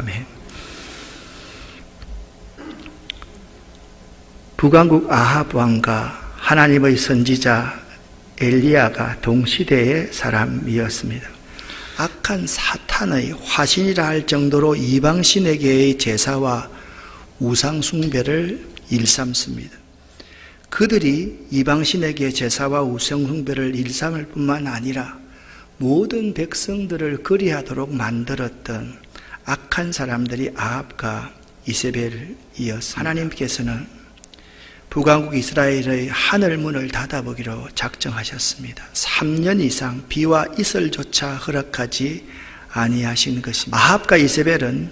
아멘. 북왕국 아합 왕과 하나님의 선지자 엘리야가 동시대의 사람이었습니다. 악한 사탄의 화신이라 할 정도로 이방신에게의 제사와 우상숭배를 일삼습니다. 그들이 이방신에게 제사와 우상숭배를 일삼을 뿐만 아니라 모든 백성들을 그리하도록 만들었던 악한 사람들이 아합과 이세벨이었습니다. 하나님께서는 북왕국 이스라엘의 하늘문을 닫아보기로 작정하셨습니다. 3년 이상 비와 이슬조차 허락하지 아니하신 것입니다. 아합과 이세벨은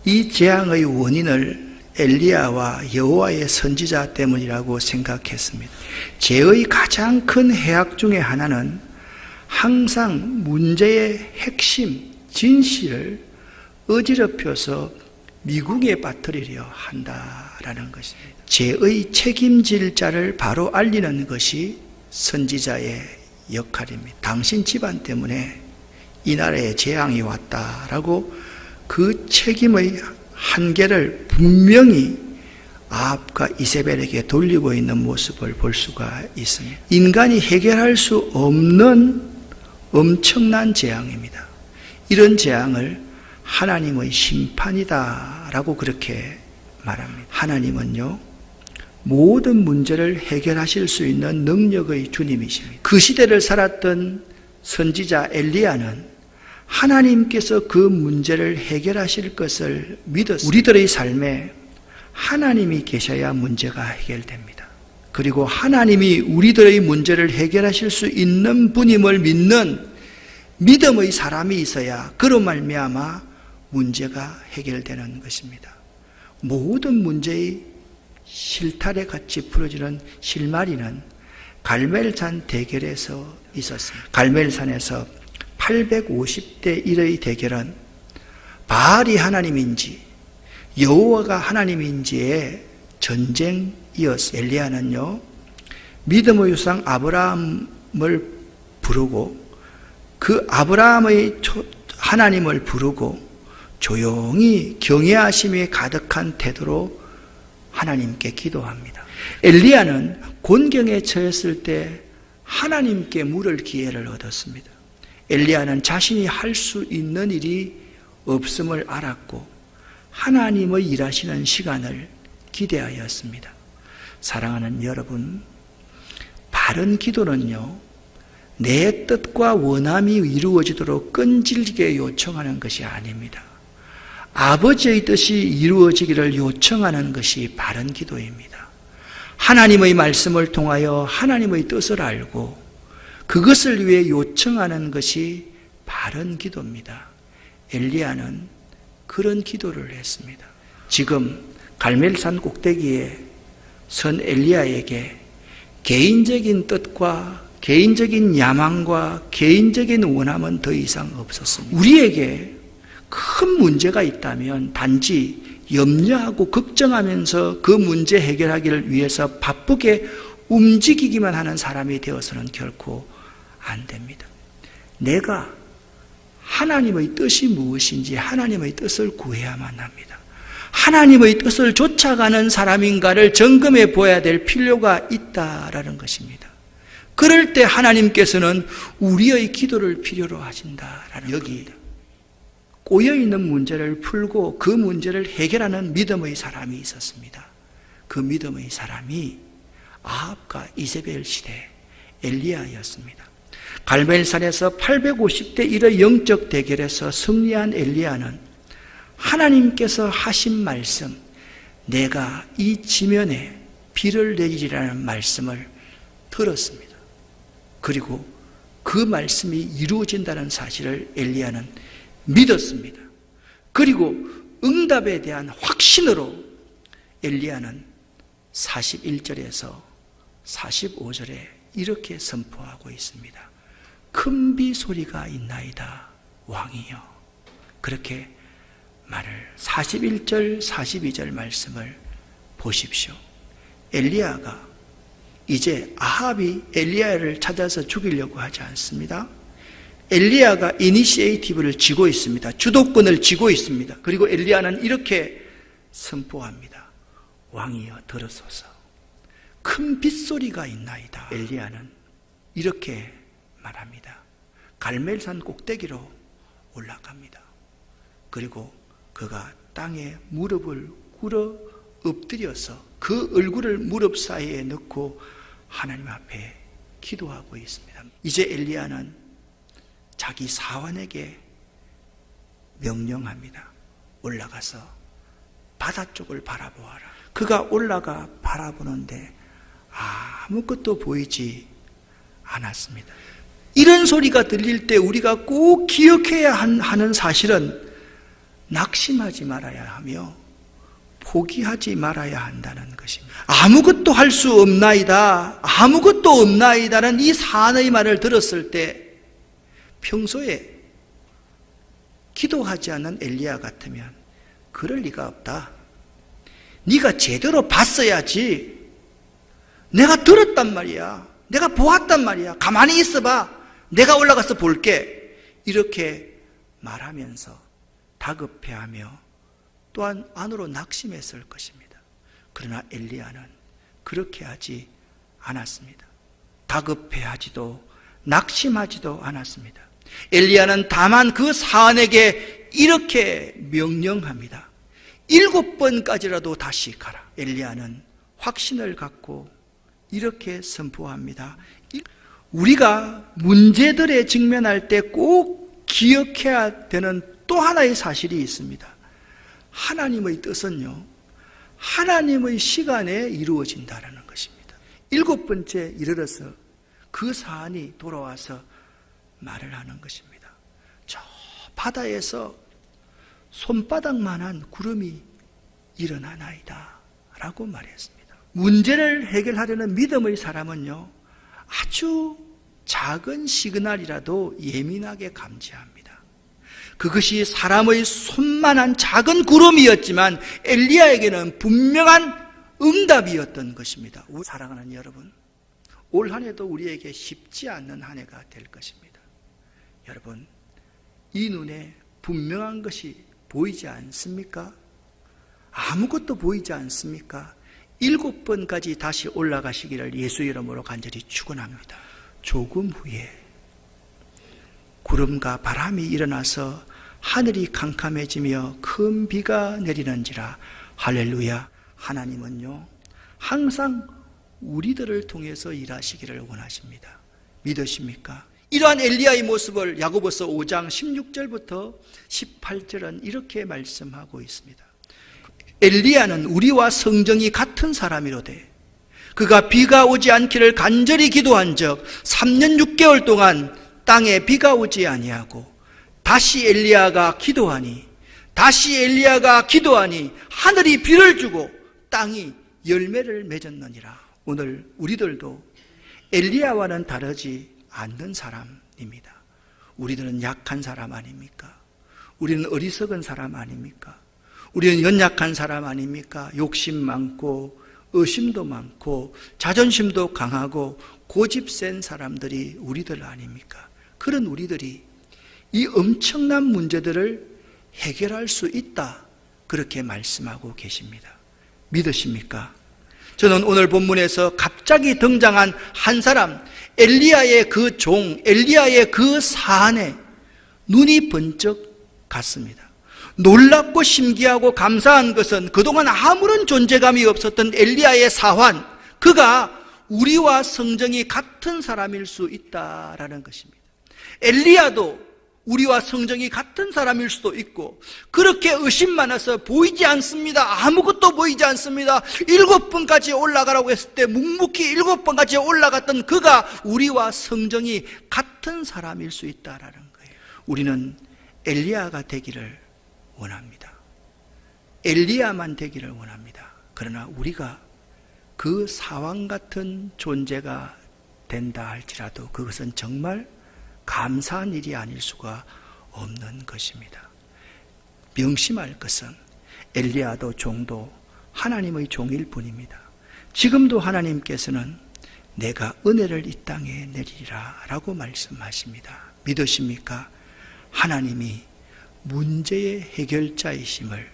이 재앙의 원인을 엘리야와 여호와의 선지자 때문이라고 생각했습니다. 죄의 가장 큰 해악 중에 하나는 항상 문제의 핵심, 진실을 어지럽혀서 미궁에 빠뜨리려 한다라는 것입니다. 죄의 책임질 자를 바로 알리는 것이 선지자의 역할입니다. 당신 집안 때문에 이 나라에 재앙이 왔다라고 그 책임의 한계를 분명히 아합과 이세벨에게 돌리고 있는 모습을 볼 수가 있습니다. 인간이 해결할 수 없는 엄청난 재앙입니다. 이런 재앙을 하나님의 심판이다라고 그렇게 말합니다. 하나님은요, 모든 문제를 해결하실 수 있는 능력의 주님이십니다. 그 시대를 살았던 선지자 엘리야는 하나님께서 그 문제를 해결하실 것을 믿었습니다. 우리들의 삶에 하나님이 계셔야 문제가 해결됩니다. 그리고 하나님이 우리들의 문제를 해결하실 수 있는 분임을 믿는 믿음의 사람이 있어야 그로 말미암아 문제가 해결되는 것입니다. 모든 문제의 실타래 같이 풀어지는 실마리는 갈멜산 대결에서 있었습니다. 갈멜산에서 850대 1의 대결은 바알이 하나님인지 여호와가 하나님인지의 전쟁이었습니다. 엘리야는요, 믿음의 유상 아브라함을 부르고 그 아브라함의 하나님을 부르고 조용히 경외하심이 가득한 태도로 하나님께 기도합니다. 엘리야는 곤경에 처했을 때 하나님께 물을 기회를 얻었습니다. 엘리야는 자신이 할 수 있는 일이 없음을 알았고 하나님의 일하시는 시간을 기대하였습니다. 사랑하는 여러분, 바른 기도는요, 내 뜻과 원함이 이루어지도록 끈질기게 요청하는 것이 아닙니다. 아버지의 뜻이 이루어지기를 요청하는 것이 바른 기도입니다. 하나님의 말씀을 통하여 하나님의 뜻을 알고 그것을 위해 요청하는 것이 바른 기도입니다. 엘리야는 그런 기도를 했습니다. 지금 갈멜산 꼭대기에 선 엘리야에게 개인적인 뜻과 개인적인 야망과 개인적인 원함은 더 이상 없었습니다. 우리에게 큰 문제가 있다면 단지 염려하고 걱정하면서 그 문제 해결하기를 위해서 바쁘게 움직이기만 하는 사람이 되어서는 결코 안 됩니다. 내가 하나님의 뜻이 무엇인지 하나님의 뜻을 구해야만 합니다. 하나님의 뜻을 쫓아가는 사람인가를 점검해 보아야 될 필요가 있다라는 것입니다. 그럴 때 하나님께서는 우리의 기도를 필요로 하신다라는 겁니다. 꼬여있는 문제를 풀고 그 문제를 해결하는 믿음의 사람이 있었습니다. 그 믿음의 사람이 아합과 이세벨 시대 엘리야였습니다. 갈멜산에서 850대 1의 영적 대결에서 승리한 엘리야는 하나님께서 하신 말씀, 내가 이 지면에 비를 내리리라는 말씀을 들었습니다. 그리고 그 말씀이 이루어진다는 사실을 엘리야는 믿었습니다. 그리고 응답에 대한 확신으로 엘리야는 41절에서 45절에 이렇게 선포하고 있습니다. 큰 비 소리가 있나이다 왕이여. 그렇게 말을 41절 42절 말씀을 보십시오. 엘리야가 이제 아합이 엘리야를 찾아서 죽이려고 하지 않습니다. 엘리야가 이니시에이티브를 쥐고 있습니다. 주도권을 쥐고 있습니다. 그리고 엘리야는 이렇게 선포합니다. 왕이여 들으소서. 큰 빗소리가 있나이다. 엘리야는 이렇게 말합니다. 갈멜산 꼭대기로 올라갑니다. 그리고 그가 땅에 무릎을 꿇어 엎드려서 그 얼굴을 무릎 사이에 넣고 하나님 앞에 기도하고 있습니다. 이제 엘리야는 자기 사환에게 명령합니다. 올라가서 바다 쪽을 바라보아라. 그가 올라가 바라보는데 아무것도 보이지 않았습니다. 이런 소리가 들릴 때 우리가 꼭 기억해야 하는 사실은 낙심하지 말아야 하며 포기하지 말아야 한다는 것입니다. 아무것도 할 수 없나이다, 아무것도 없나이다라는 이 사안의 말을 들었을 때 평소에 기도하지 않는 엘리야 같으면 그럴 리가 없다. 네가 제대로 봤어야지. 내가 들었단 말이야. 내가 보았단 말이야. 가만히 있어봐. 내가 올라가서 볼게. 이렇게 말하면서 다급해하며 또한 안으로 낙심했을 것입니다. 그러나 엘리야는 그렇게 하지 않았습니다. 다급해하지도 낙심하지도 않았습니다. 엘리야는 다만 그 사안에게 이렇게 명령합니다. 7번까지라도 다시 가라. 엘리야는 확신을 갖고 이렇게 선포합니다. 우리가 문제들에 직면할 때 꼭 기억해야 되는 또 하나의 사실이 있습니다. 하나님의 뜻은요, 하나님의 시간에 이루어진다는 것입니다. 7번째 이르러서 그 사안이 돌아와서 말을 하는 것입니다. 저 바다에서 손바닥만한 구름이 일어나나이다 라고 말했습니다. 문제를 해결하려는 믿음의 사람은요, 아주 작은 시그널이라도 예민하게 감지합니다. 그것이 사람의 손만한 작은 구름이었지만 엘리야에게는 분명한 응답이었던 것입니다. 사랑하는 여러분, 올 한 해도 우리에게 쉽지 않는 한 해가 될 것입니다. 여러분, 이 눈에 분명한 것이 보이지 않습니까? 아무것도 보이지 않습니까? 7번까지 다시 올라가시기를 예수 이름으로 간절히 축원합니다. 조금 후에 구름과 바람이 일어나서 하늘이 캄캄해지며 큰 비가 내리는지라. 할렐루야. 하나님은요, 항상 우리들을 통해서 일하시기를 원하십니다. 믿으십니까? 이러한 엘리야의 모습을 야고보서 5장 16절부터 18절은 이렇게 말씀하고 있습니다. 엘리야는 우리와 성정이 같은 사람이로되 그가 비가 오지 않기를 간절히 기도한 적 3년 6개월 동안 땅에 비가 오지 아니하고 다시 엘리야가 기도하니 하늘이 비를 주고 땅이 열매를 맺었느니라. 오늘 우리들도 엘리야와는 다르지 않는 사람입니다. 우리들은 약한 사람 아닙니까? 우리는 어리석은 사람 아닙니까? 우리는 연약한 사람 아닙니까? 욕심 많고 의심도 많고 자존심도 강하고 고집 센 사람들이 우리들 아닙니까? 그런 우리들이 이 엄청난 문제들을 해결할 수 있다, 그렇게 말씀하고 계십니다. 믿으십니까? 저는 오늘 본문에서 갑자기 등장한 한 사람, 엘리야의 그 종, 엘리야의 그 사안에 눈이 번쩍 갔습니다. 놀랍고 신기하고 감사한 것은 그동안 아무런 존재감이 없었던 엘리야의 사환, 그가 우리와 성정이 같은 사람일 수 있다라는 것입니다. 엘리야도 우리와 성정이 같은 사람일 수도 있고, 그렇게 의심 많아서 보이지 않습니다, 아무것도 보이지 않습니다, 7번까지 올라가라고 했을 때 묵묵히 7번까지 올라갔던 그가 우리와 성정이 같은 사람일 수 있다라는 거예요. 우리는 엘리야가 되기를 원합니다. 엘리야만 되기를 원합니다. 그러나 우리가 그 사왕 같은 존재가 된다 할지라도 그것은 정말 감사한 일이 아닐 수가 없는 것입니다. 명심할 것은 엘리야도 종도 하나님의 종일 뿐입니다. 지금도 하나님께서는 내가 은혜를 이 땅에 내리리라 라고 말씀하십니다. 믿으십니까? 하나님이 문제의 해결자이심을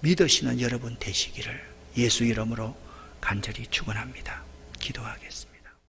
믿으시는 여러분 되시기를 예수 이름으로 간절히 축원합니다. 기도하겠습니다.